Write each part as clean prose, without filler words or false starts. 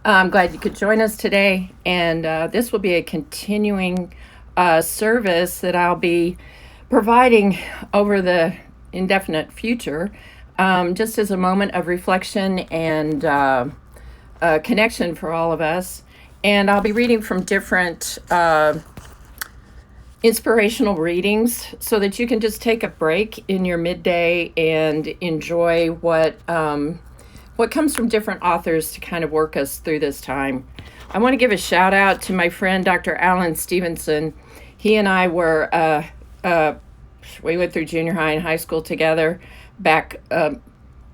I'm glad you could join us today, and this will be a continuing service that I'll be providing over the indefinite future, just as a moment of reflection and connection for all of us. And I'll be reading from different inspirational readings so that you can just take a break in your midday and enjoy what comes from different authors to kind of work us through this time. I want to give a shout out to my friend Dr. Alan Stevenson. He and I we went through junior high and high school together back a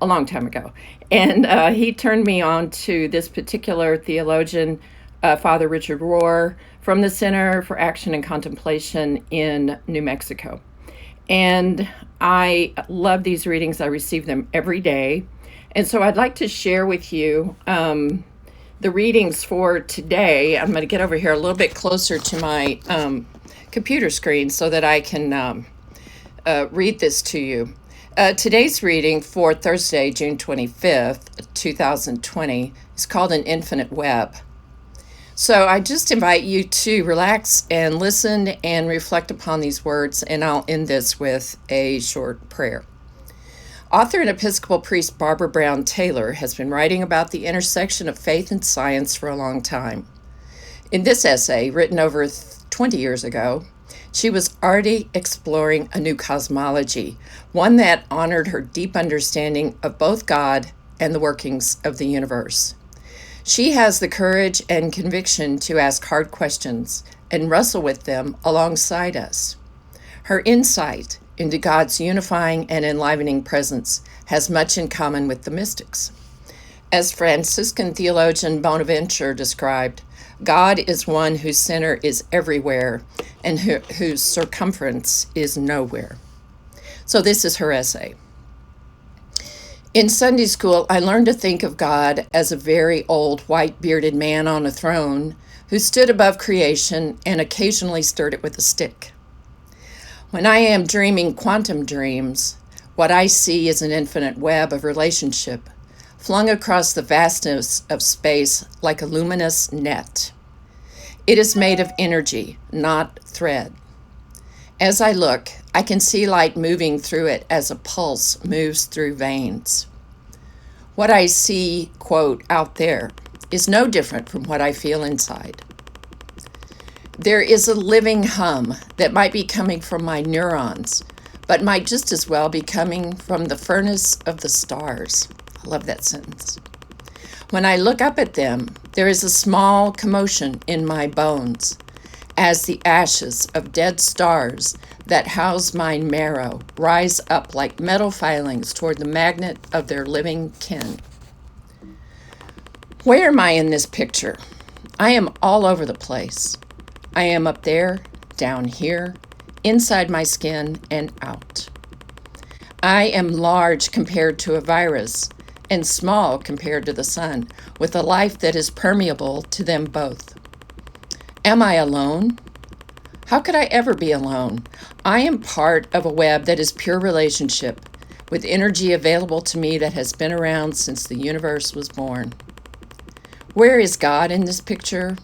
long time ago. And he turned me on to this particular theologian, Father Richard Rohr, from the Center for Action and Contemplation in New Mexico. And I love these readings. I receive them every day. And so I'd like to share with you the readings for today. I'm going to get over here a little bit closer to my computer screen so that I can read this to you. Today's reading for Thursday, June 25th, 2020, is called An Infinite Web. So I just invite you to relax and listen and reflect upon these words, and I'll end this with a short prayer. Author and Episcopal priest Barbara Brown Taylor has been writing about the intersection of faith and science for a long time. In this essay, written over 20 years ago, she was already exploring a new cosmology, one that honored her deep understanding of both God and the workings of the universe. She has the courage and conviction to ask hard questions and wrestle with them alongside us. Her insight into God's unifying and enlivening presence has much in common with the mystics. As Franciscan theologian Bonaventure described, God is one whose center is everywhere and whose circumference is nowhere. So this is her essay. In Sunday school, I learned to think of God as a very old, white-bearded man on a throne who stood above creation and occasionally stirred it with a stick. When I am dreaming quantum dreams, what I see is an infinite web of relationship flung across the vastness of space like a luminous net. It is made of energy, not thread. As I look, I can see light moving through it as a pulse moves through veins. What I see, quote, out there, is no different from what I feel inside. There is a living hum that might be coming from my neurons, but might just as well be coming from the furnace of the stars. I love that sentence. When I look up at them, there is a small commotion in my bones as the ashes of dead stars that house my marrow rise up like metal filings toward the magnet of their living kin. Where am I in this picture? I am all over the place. I am up there, down here, inside my skin, and out. I am large compared to a virus and small compared to the sun, with a life that is permeable to them both. Am I alone? How could I ever be alone? I am part of a web that is pure relationship, with energy available to me that has been around since the universe was born. Where is God in this picture?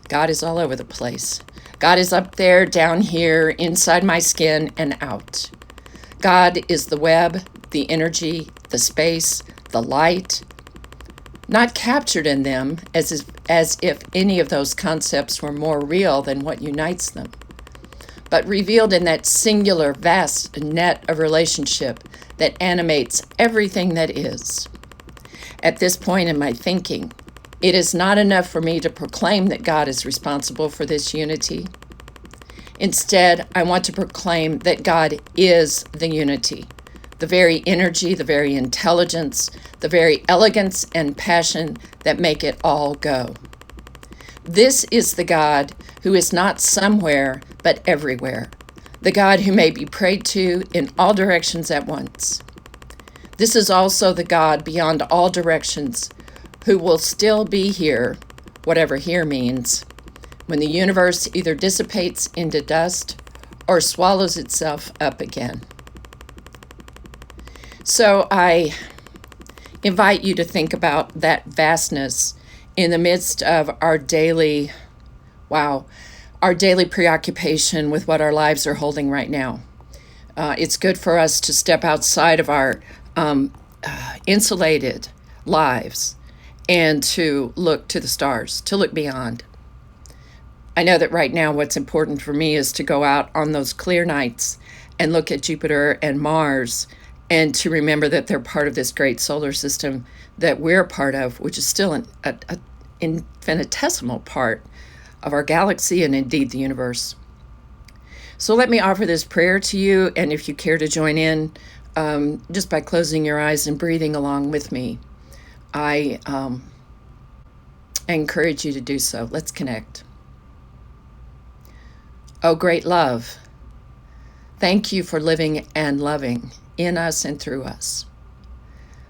God is all over the place. God is up there, down here, inside my skin, and out. God is the web, the energy, the space, the light, not captured in them as if any of those concepts were more real than what unites them, but revealed in that singular, vast net of relationship that animates everything that is. At this point in my thinking, it is not enough for me to proclaim that God is responsible for this unity. Instead, I want to proclaim that God is the unity, the very energy, the very intelligence, the very elegance and passion that make it all go. This is the God who is not somewhere, but everywhere, the God who may be prayed to in all directions at once. This is also the God beyond all directions, who will still be here, whatever here means, when the universe either dissipates into dust or swallows itself up again. So I invite you to think about that vastness in the midst of our daily, wow, our daily preoccupation with what our lives are holding right now. It's good for us to step outside of our insulated lives and to look to the stars, to look beyond. I know that right now what's important for me is to go out on those clear nights and look at Jupiter and Mars and to remember that they're part of this great solar system that we're a part of, which is still an infinitesimal part of our galaxy and indeed the universe. So let me offer this prayer to you, and if you care to join in, just by closing your eyes and breathing along with me, I encourage you to do so. Let's connect. Oh, great love, thank you for living and loving in us and through us.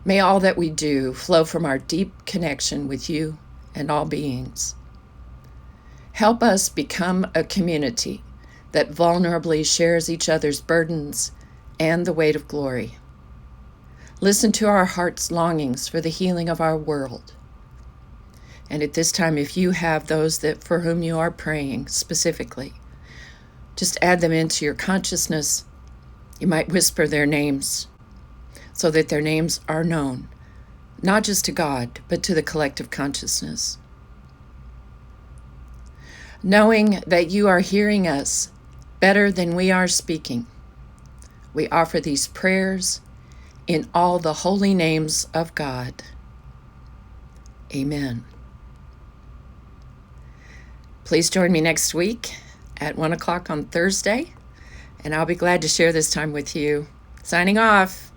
May all that we do flow from our deep connection with you and all beings. Help us become a community that vulnerably shares each other's burdens and the weight of glory. Listen to our heart's longings for the healing of our world. And at this time, if you have those that for whom you are praying specifically, just add them into your consciousness. You might whisper their names so that their names are known, not just to God, but to the collective consciousness. Knowing that you are hearing us better than we are speaking, we offer these prayers in all the holy names of God. Amen. Please join me next week at 1 o'clock on Thursday, and I'll be glad to share this time with you. Signing off.